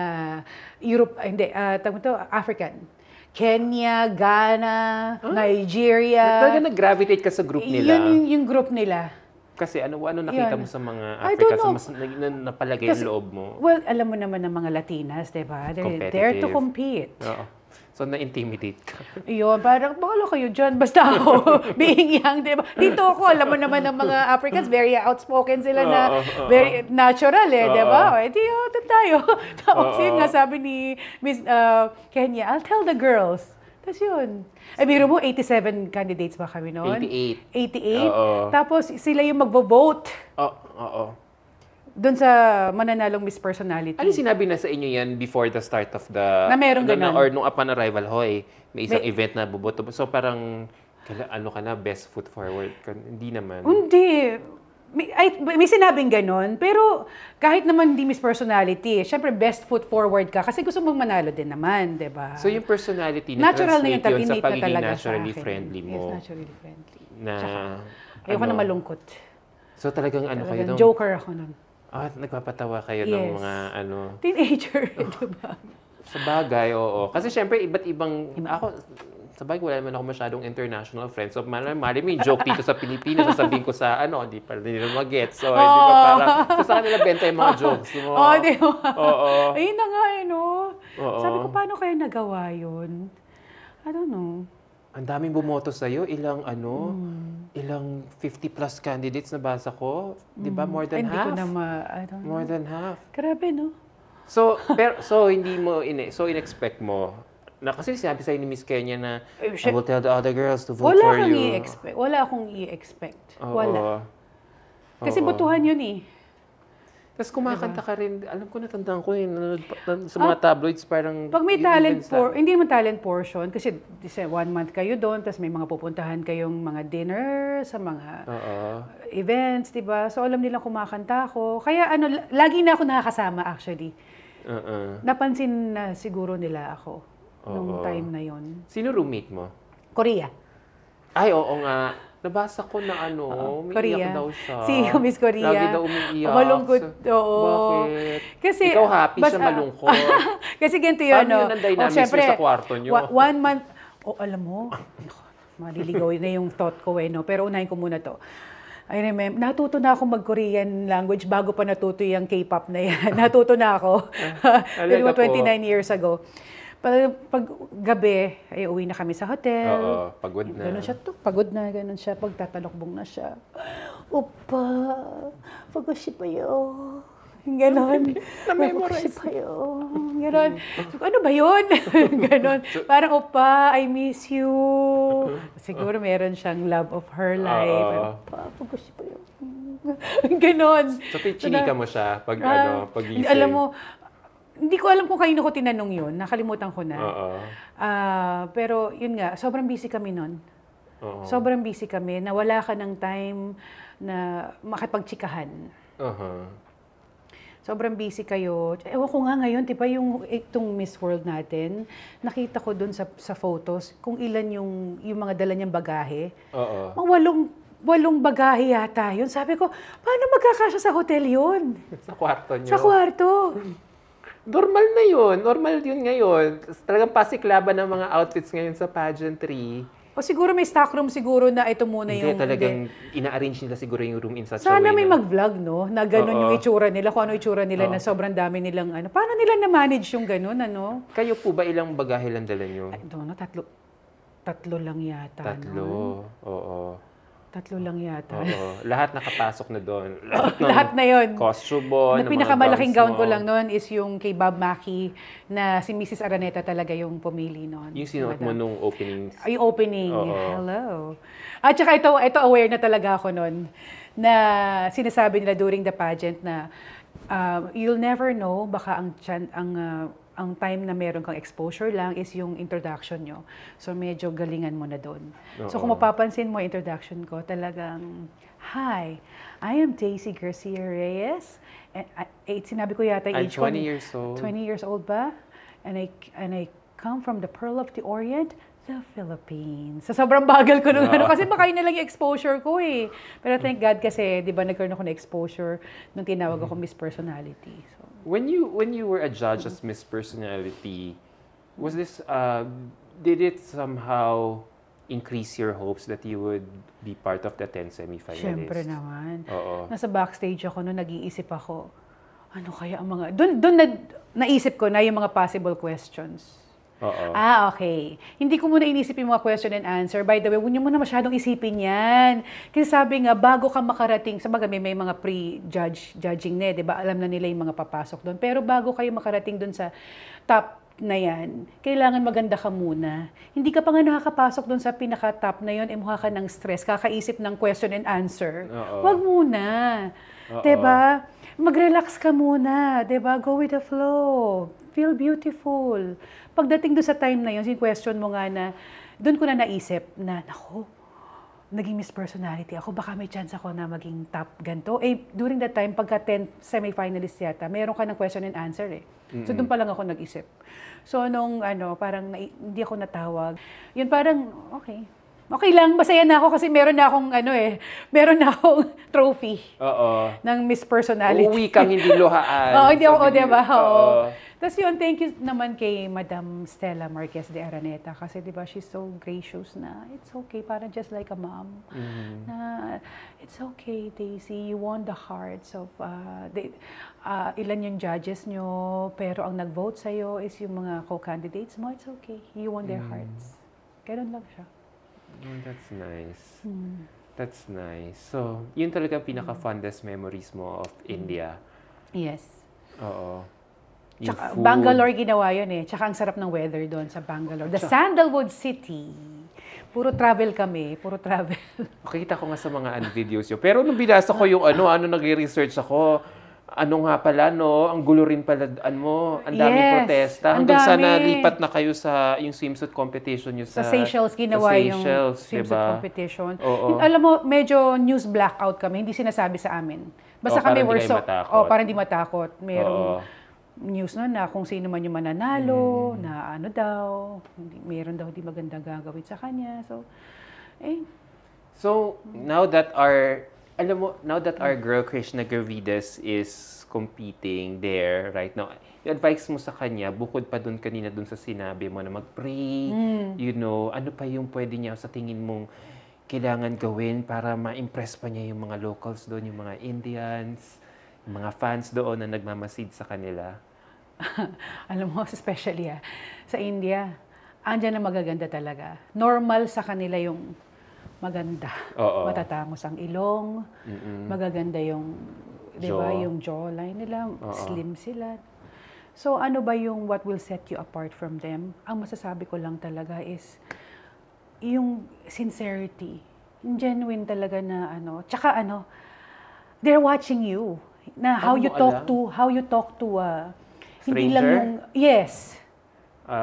African. Kenya, Ghana, Nigeria. Talaga nag-gravitate ka sa group nila? Yun yung group nila. Kasi ano nakita mo sa mga Africans? Mas napalagay yung loob mo? Well, alam mo naman ng mga Latinas, diba? They're there to compete. So, na-intimidate ka? Yun, parang, bakala kayo dyan. Basta ako, being young, diba? Dito ako, alam mo naman ng mga Africans, very outspoken sila na, very natural diba? Di, tayo. Tapos yun nga, sabi ni Miss Kenya, I'll tell the girls. Tapos yun. Biro mo, 87 candidates ba kami noon? 88? Tapos sila yung magvo-vote. Doon sa mananalong Miss Personality. Ano sinabi na sa inyo yan before the start of the... Na meron ganun. Or nung upon arrival, may isang event na buboto. So parang, best foot forward ka? Hindi naman. Hindi. may sinabing ganon, pero kahit naman hindi Miss Personality, syempre best foot forward ka kasi gusto mong manalo din naman, di ba? So yung personality na Natural na translate yun, yun sa innate na pagiging talaga sa naturally akin. friendly mo. Yes, naturally friendly. Na, Ayoko na malungkot. So talagang ano kayo Talagang nung... joker ako nun. Nagpapatawa kayo ng mga ano... Teenager, di ba? Sa bagay, oo. Kasi syempre, iba't ibang... Ako, sa bagay, wala naman ako masyadong international friends. So, mali mo yung joke dito sa Pilipinas, sasabihin ko sa ano, di pa nila mag-gets. So, di ba parang... So, sa kanila benta yung mga jokes mo. Di ba? Oo. Ayun na nga, no? Oo. Sabi ko, paano kaya nagawa yun? I don't know. Ang daming bumoto sa'yo. Ilang 50 plus candidates na basa ko. Di ba? More than half? Hindi ko na I don't know. More than half. Grabe, no? So, hindi mo, in-expect mo, na kasi sinabi sa'yo ni Miss Kenya na, I will tell the other girls to vote for you. Wala akong i-expect. Oo. Wala. Kasi botohan yun eh. Tapos kumakanta ka rin, alam ko natandaan ko sa mga tabloids parang... Pag may talent hindi naman talent portion, kasi 1 month kayo doon, tapos may mga pupuntahan kayong mga dinner, sa mga events, di ba? So alam nilang kumakanta ako. Kaya lagi na ako nakakasama actually. Napansin na siguro nila ako nung time na yon. Sino roommate mo? Korea. Ay, oo nga. Nabasa ko na umiiyak daw siya. Si Miss Korea. Lagi daw umiiyak. Malungkot. Oo. Bakit? Kasi, ikaw happy siya malungkot. Kasi ganito yun. Paano yun ang dynamics niyo sa kwarto niyo? 1 month. Alam mo, maliligaw na yung thought ko no? Pero unahin ko muna to. I remember, natuto na ako mag-Korean language bago pa natuto yung K-pop na yan. Natuto na ako. 29 years ago. Pag gabi, ay uwi na kami sa hotel. Oo, pagod na. Ganon siya, pagod na, ganon siya. Pagtatalokbong na siya. Opa, pagod siya pa yun. Ganon. Na-memorize. Pagod siya pa yun. Ganon. Ano ba yun? Ganon. Parang, opa, I miss you. Siguro meron siyang love of her life. Opa, pagod siya pa yun. Ganon. So, chinika mo siya pag gising? Alam mo, hindi ko alam kung kanino ko tinanong yun. Nakalimutan ko na. Pero yun nga, sobrang busy kami nun. Sobrang busy kami. Nawala ka ng time na makipagtsikahan. Sobrang busy kayo. Ewan ko nga ngayon, diba itong Miss World natin, nakita ko dun sa photos kung ilan yung mga dala niyang bagahe. Mga 8 bagahe yata yun. Sabi ko, paano magkakasya sa hotel yun? Sa kwarto niyo? Sa kwarto. Normal na yun. Normal yun ngayon. Talagang pasiklaban ng mga outfits ngayon sa pageantry. O siguro may stockroom siguro na ito muna yung... Hindi, talagang ina-arrange nila siguro yung room in such a way. Sana may mag-vlog, no? Na gano'n yung itsura nila. Kung ano itsura nila na sobrang dami nilang Paano nila na-manage yung gano'n, ano? Kayo po ba ilang bagahe lang dala nyo? I don't know, tatlo lang yata. Tatlo, oo. 3 lang yata. Oo. Lahat nakapasok na doon. Lahat na yun. Costume mo, na pinakamalaking gown ko lang noon is yung kay Bob Mackie na si Mrs. Araneta talaga yung pumili noon. Yung sinuot mo nung opening. Yung opening. Hello. At saka ito aware na talaga ako noon na sinasabi nila during the pageant na you'll never know, baka ang time na meron kang exposure lang is yung introduction nyo. So, medyo galingan mo na doon. So, kung mapapansin mo introduction ko, talagang, Hi, I am Daisy Garcia Reyes. And, sinabi ko yata I'm age ko. 20 years old. 20 years old ba? And I come from the Pearl of the Orient, the Philippines. So, sobrang bagal ko nung kasi baka yun na lang yung exposure ko eh. Pero thank God kasi, di ba, nagkaroon ako ng exposure nung tinawag ako Miss Personality. So, When you were a judge as Miss Personality, was this did it somehow increase your hopes that you would be part of the 10 semifinalists? Siyempre naman. Oo. Nasa backstage ako noon, nag-iisip ako, ano kaya ang mga doon naisip ko na yung mga possible questions. Oo. Okay. Hindi ko muna inisip yung mga question and answer. By the way, huwag niyo muna masyadong isipin yan. Kasi sabi nga, bago ka makarating, sabaga may mga pre-judging na, di ba? Alam na nila yung mga papasok doon. Pero bago kayo makarating doon sa top na yan, kailangan maganda ka muna. Hindi ka pa nga nakakapasok doon sa pinaka-top na yon, mukha ka ng stress, kakaisip ng question and answer. Huwag muna. Diba? Mag-relax ka muna. Diba? Go with the flow. Feel beautiful. Pagdating doon sa time na yun, question mo nga na, doon ko na naisip na, nako, naging Miss Personality ako, baka may chance ako na maging top ganito. Eh, during that time, pagka 10 semi-finalists yata, meron ka ng question and answer eh. So, doon pa lang ako nag-isip. So, nung parang hindi ako natawag, yun parang, okay. Okay lang, masaya na ako kasi meron na akong meron na akong trophy. Oo. Ng Miss Personality. Uuwi kang hindi luhaan. Oo, hindi ako, di ba? Oo. Oo. Tapos yun, thank you naman kay Madam Stella Marquez de Araneta kasi di ba, she's so gracious na it's okay, parang just like a mom. Na it's okay, Daisy, you won the hearts of, ilan yung judges nyo, pero ang nag-vote sa'yo is yung mga co-candidates mo, it's okay, you won their hearts. Ganun lang siya. Oh, that's nice. That's nice. So, yun talaga pinaka-fondest memories mo of India. Yes. Oo. Tsaka, Bangalore ginawa yun eh. Tsaka ang sarap ng weather doon sa Bangalore. The Sandalwood City. Puro travel kami. Puro travel. Makikita ko nga sa mga videos yun. Pero nung binasa ko yung nag-research ako, nga pala, ang gulo rin pala, ang daming protesta. Hanggang sa nalipat na kayo sa yung swimsuit competition nyo sa Seychelles, ginawa yung swimsuit competition. Oo. Alam mo, medyo news blackout kami. Hindi sinasabi sa amin. Basta kami were so... para hindi matakot. Merong news na kung sino man yung mananalo, na meron daw hindi maganda gagawin sa kanya. So, now that our girl Krishna Gervides is competing there right now, yung advice mo sa kanya, bukod pa dun kanina dun sa sinabi mo na mag-pray, ano pa yung pwede niya sa tingin mong kailangan gawin para ma-impress pa niya yung mga locals doon, yung mga Indians, yung mga fans doon na nagmamasid sa kanila? Alam mo, especially sa India, andyan na magaganda talaga. Normal sa kanila yung maganda. Oo. Matatangos ang ilong, magaganda yung, di ba, yung jawline nila, slim sila. So, ano ba yung what will set you apart from them? Ang masasabi ko lang talaga is yung sincerity. Yung genuine talaga na tsaka they're watching you. Na how you talk to hindi lang yung, yes.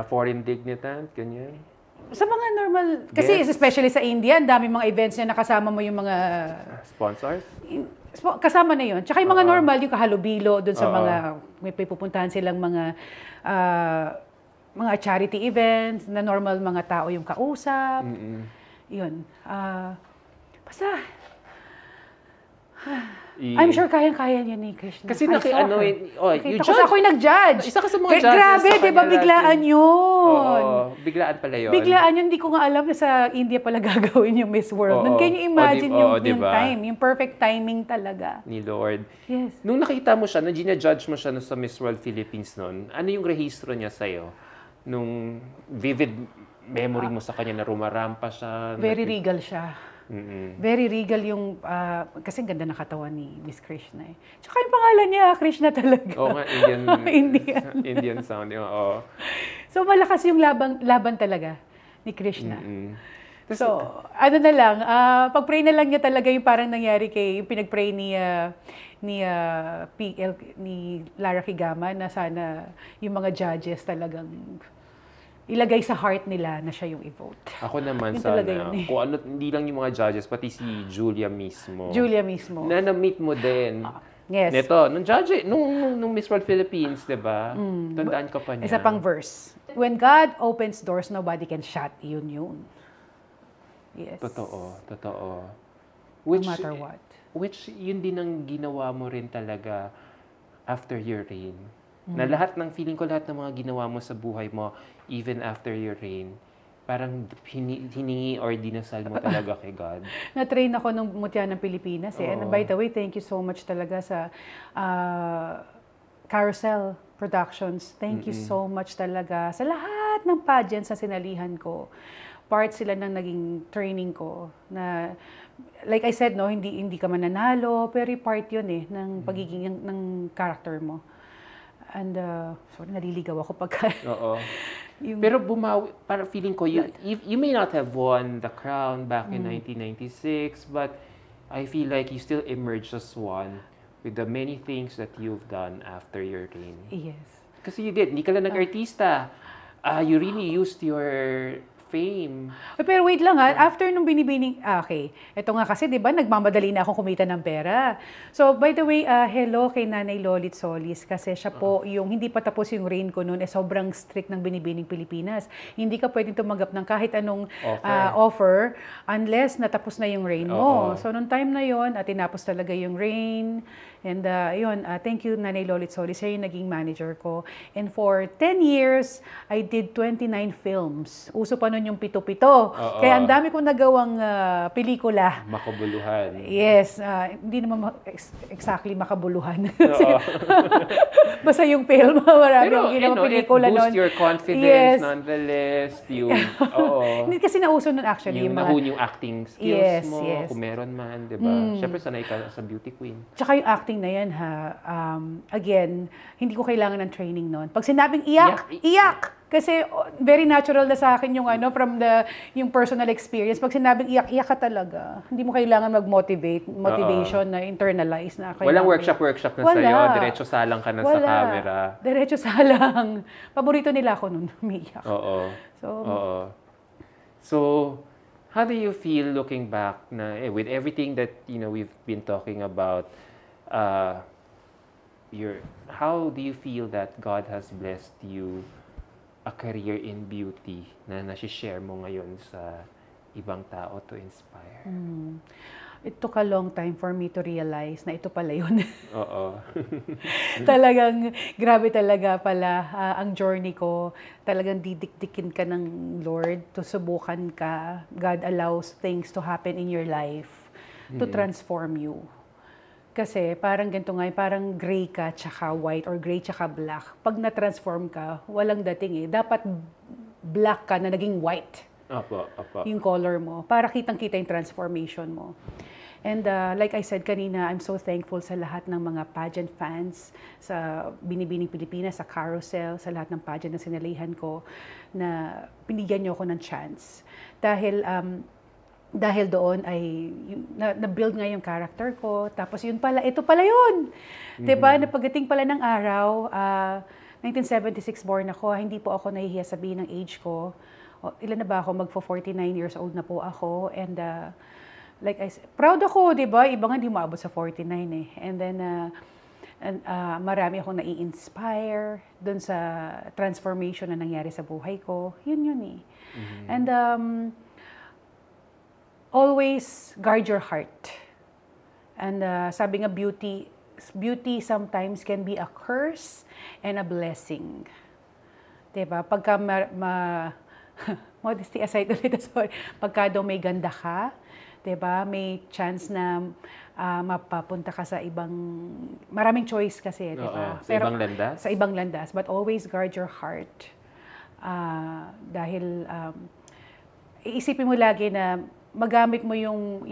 Foreign dignitant, ganyan? Sa mga normal, kasi especially sa India, ang dami mga events niya nakasama mo yung mga... Sponsors? Kasama na yun. Tsaka yung mga normal, yung kahalubilo, dun sa may pupuntahan silang mga charity events, na normal mga tao yung kausap. Yun. Basta... I'm sure kayang-kaya niya ni Krishna. Kasi you judge. Ako'y nag-judge. Isa ka sa mga judges. Grabe, di ba? Biglaan yun. Oo, biglaan pala yun. Biglaan yun. Hindi ko nga alam na sa India pala gagawin yung Miss World. Nun, can you imagine yung time? Yung perfect timing talaga. Ni Lord. Yes. Nung nakita mo siya, nung gina-judge mo siya sa Miss World Philippines noon, ano yung rehistro niya sa'yo? Nung vivid memory mo sa kanya na rumarampa siya? Very regal siya. Very regal yung, kasi ganda na katawan ni Miss Krishna eh. Tsaka yung pangalan niya, Krishna talaga. Oo nga, Indian sound. Oo. So malakas yung laban talaga ni Krishna. So, na lang, pag-pray na lang niya talaga yung parang nangyari yung pinag-pray ni Lara Kigama na sana yung mga judges talagang ilagay sa heart nila na siya yung i-vote. Ako naman sana, kung hindi lang yung mga judges, pati si Julia mismo. Na na-meet mo din. Yes. Neto, nung Miss World Philippines, di ba? Tandaan ka pa niya. Isa pang verse. When God opens doors, nobody can shut. Yun. Yes. Totoo. No matter what. Which, yun din ang ginawa mo rin talaga after your reign. Na feeling ko lahat ng mga ginawa mo sa buhay mo, even after your reign, parang hiningi or dinasal mo talaga kay God. Na-train ako nung Mutya ng Pilipinas eh. And by the way, thank you so much talaga sa Carousel Productions. Thank you so much talaga sa lahat ng pageants na sinalihan ko. Part sila ng naging training ko na like I said, hindi ka mananalo, pero part yun eh ng pagiging ng character mo. And sorry, naliligaw ako pagka pero bumawi, para feeling ko, you may not have won the crown back in 1996, but I feel like you still emerged as one with the many things that you've done after your reign. Yes. Kasi you did, hindi ka lang nag-artista. You really used your fame. Pero wait lang after nung binibining, okay. Ito nga kasi, di ba, nagmamadali na akong kumita ng pera. So, by the way, hello kay Nanay Lolit Solis kasi siya po yung hindi pa tapos yung reign ko noon, sobrang strict ng binibining Pilipinas. Hindi ka pwedeng tumanggap ng kahit anong offer unless natapos na yung reign mo. So, nung time na yon, tinapos talaga yung reign. And yun, thank you Nanay Lolit Solis. Siya yung naging manager ko. And for 10 years, I did 29 films. Uso pa nun yung pito-pito. Kaya ang dami kong nagawang pelikula. Makabuluhan. Yes. Hindi naman exactly makabuluhan. Basta yung film, marami yung ginawang pelikula nun. It boosts your confidence nonetheless. Hindi kasi nauso nun actually. Yung nahun yung acting skills mo, kung meron man, di ba? Siyempre, sanay ka sa beauty queen. Tsaka yung acting na yan, again, hindi ko kailangan ng training nun. Pag sinabing iyak! Kasi very natural na sa akin yung from yung personal experience. Pag sinabing iyak ka talaga. Hindi mo kailangan motivation na internalize na. Walang workshop na sa'yo. Diretso salang ka na sa camera. Diretso salang. Paborito nila ako nun, umiiyak. So, how do you feel looking back na with everything that we've been talking about? How do you feel that God has blessed you a career in beauty na nasi-share mo ngayon sa ibang tao to inspire? It took a long time for me to realize na ito pala yun. Talagang, grabe talaga pala ang journey ko. Talagang didikdikin ka ng Lord, to subukan ka. God allows things to happen in your life to transform you. Kasi parang ganito nga, parang gray ka tsaka white or gray tsaka black. Pag na-transform ka, walang dating Dapat black ka na naging white. Yung color mo. Para kitang-kita yung transformation mo. And like I said kanina, I'm so thankful sa lahat ng mga pageant fans sa Binibining Pilipinas, sa Carousel, sa lahat ng pageant na sinalihan ko na binigyan niyo ako ng chance. Dahil doon ay na-build nga yung character ko. Tapos ito pala yun. Diba? Na pagdating pala ng araw, 1976 born ako, hindi po ako nahihiya sabihin ng age ko. Ilan na ba ako? Magpo-49 years old na po ako. And like I said, proud ako, diba? Iba nga hindi maabot sa 49 And then, marami akong nai-inspire doon sa transformation na nangyari sa buhay ko. Yun And always guard your heart. And sabi nga, beauty sometimes can be a curse and a blessing. Diba? Pagka modesty aside ulit, sorry. Pagka daw may ganda ka, diba? May chance na mapapunta ka sa maraming choice kasi, diba? Sa ibang landas? Sa ibang landas. But always guard your heart. Dahil iisipin mo lagi na magamit mo yung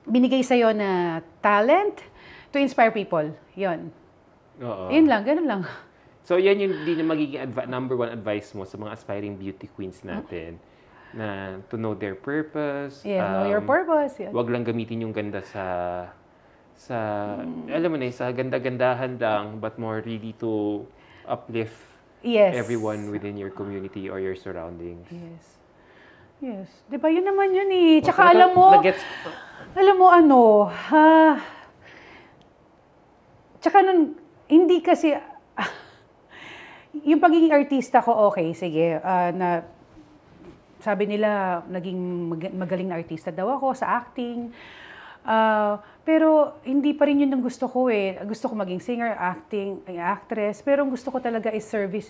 binigay sa'yo na talent to inspire people. Yun. Yun lang, ganun lang. So, yan yung magiging number one advice mo sa mga aspiring beauty queens natin. Na to know their purpose. Know your purpose. Yeah. Wag lang gamitin yung ganda alam mo na, sa ganda-gandahan lang, but more really to uplift everyone within your community or your surroundings. Yes. Di ba yun naman yun Tsaka alam mo tsaka nun, hindi kasi, yung pagiging artista ko, okay, sige, sabi nila, naging magaling na artista daw ako sa acting. Pero hindi pa rin yun ang gusto ko Gusto ko maging singer, actress, pero ang gusto ko talaga is service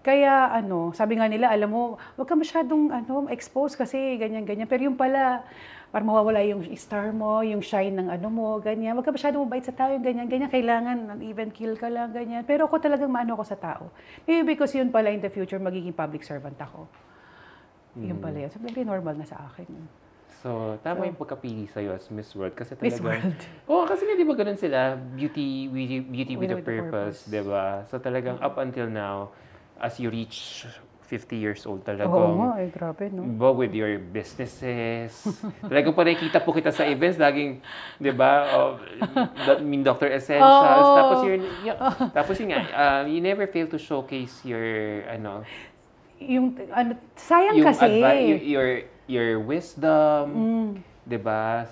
Kaya sabi nga nila, alam mo, wag ka masyadong expose kasi ganyan-ganyan. Pero yung pala, para mawawala yung star mo, yung shine ng mo, ganyan. Wag ka masyadong mabait sa tao, yung ganyan-ganyan. Kailangan, even kill ka lang, ganyan. Pero ako talagang maano ako sa tao. Maybe because yun pala in the future, magiging public servant ako. Yun pala yun. So, very normal na sa akin. So, tama yung pagkapili sa'yo as Miss World. Kasi talaga, Miss World. Kasi nga di ba ganun sila, beauty with a purpose, di ba? So talagang up until now, as you reach 50 years old talagang, grabe, no? With your businesses, talagang pa nakikita po kita sa events, laging, di ba, Dr. Essentials, tapos yun nga, you never fail to showcase your, sayang Yung kasi. your wisdom, 'di ba?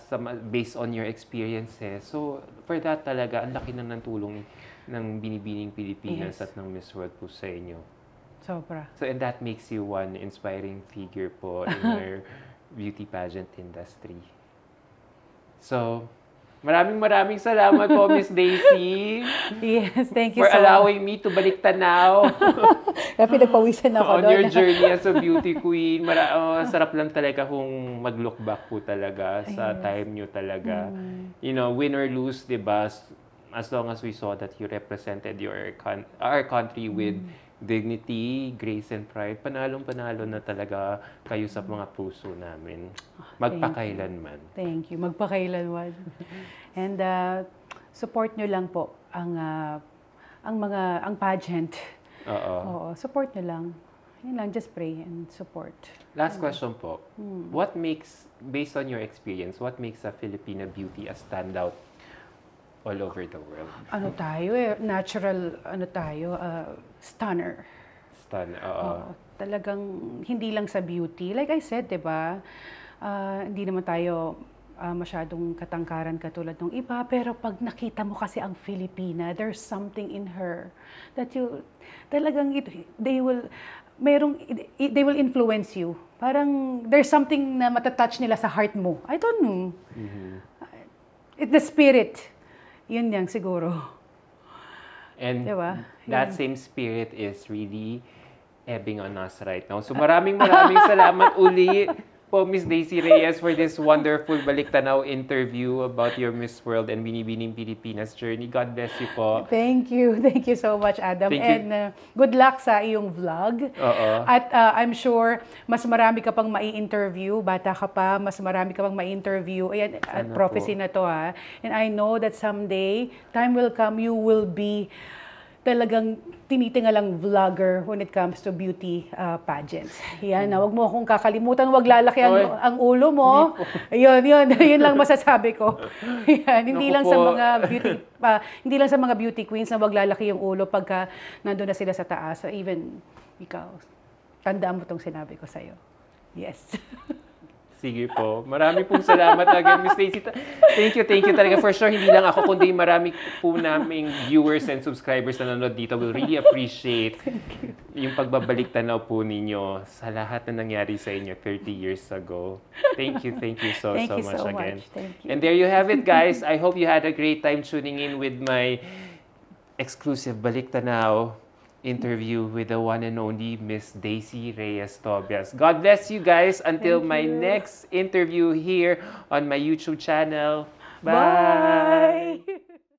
Based on your experiences. So, for that talaga, ang laki na ng tulong ng Binibining Pilipinas Yes. at ng Miss World po sa inyo. Sobra. So, and that makes you one inspiring figure po in your beauty pageant industry. So, maraming salamat po, Miss Daisy, Yes, thank you for so much. allowing me to balik tanaw Kaya pinagpawisan ako on doon. your journey as a beauty queen. Sarap lang talaga kung mag-look back po talaga sa time nyo talaga. You know, win or lose, di ba? As long as we saw that you represented our country with dignity, grace, and pride, panalong-panalo na talaga kayo sa mga puso namin. Magpakailanman. Thank you. Magpakailanman. And support nyo lang po ang pageant. Oo. Oo, support nyo lang. Yun lang, just pray and support. Last question po. What makes, based on your experience, what makes a Filipina beauty a standout all over the world? Natural, stunner. Oo. Talagang hindi lang sa beauty. Like I said, 'di ba? Hindi naman tayo masyadong katangkaran katulad ng iba, pero pag nakita mo kasi ang Filipina, there's something in her that they will influence you. Parang there's something na matatouch nila sa heart mo. I don't know. It's the spirit. Yun yan siguro. And diba? that same spirit is really ebbing on us right now. So maraming salamat uli po, Miss Daisy Reyes, for this wonderful Balik Tanaw interview about your Miss World and Binibining Pilipinas journey. God bless you po. Thank you. Thank you so much, Adam. Thank you. And good luck sa iyong vlog. Oo. At I'm sure mas marami ka pang mai-interview. Bata ka pa, mas marami ka pang mai-interview. Ayan, prophecy na to ha. And I know that someday, time will come, you will be talagang tinitingalang vlogger when it comes to beauty pageants. Yan, wag mo akong kakalimutan, wag lalaki ang ulo mo. Yun lang masasabi ko. Yan, hindi lang sa mga beauty queens na wag lalaki yung ulo pagka nandoon na sila sa taas. So even ikaw, tandaan mo tong sinabi ko sa'yo. Yes. Sige po. Marami pong salamat again, Miss Daisy. Thank you talaga. For sure, hindi lang ako, kundi marami po naming viewers and subscribers na nanonood dito will really appreciate yung pagbabalik tanaw po ninyo sa lahat na nangyari sa inyo 30 years ago. Thank you so much again. Thank you. And there you have it, guys. I hope you had a great time tuning in with my exclusive Balik Tanaw interview with the one and only Miss Daisy Reyes Tobias. God bless you guys until my next interview here on my YouTube channel. Bye!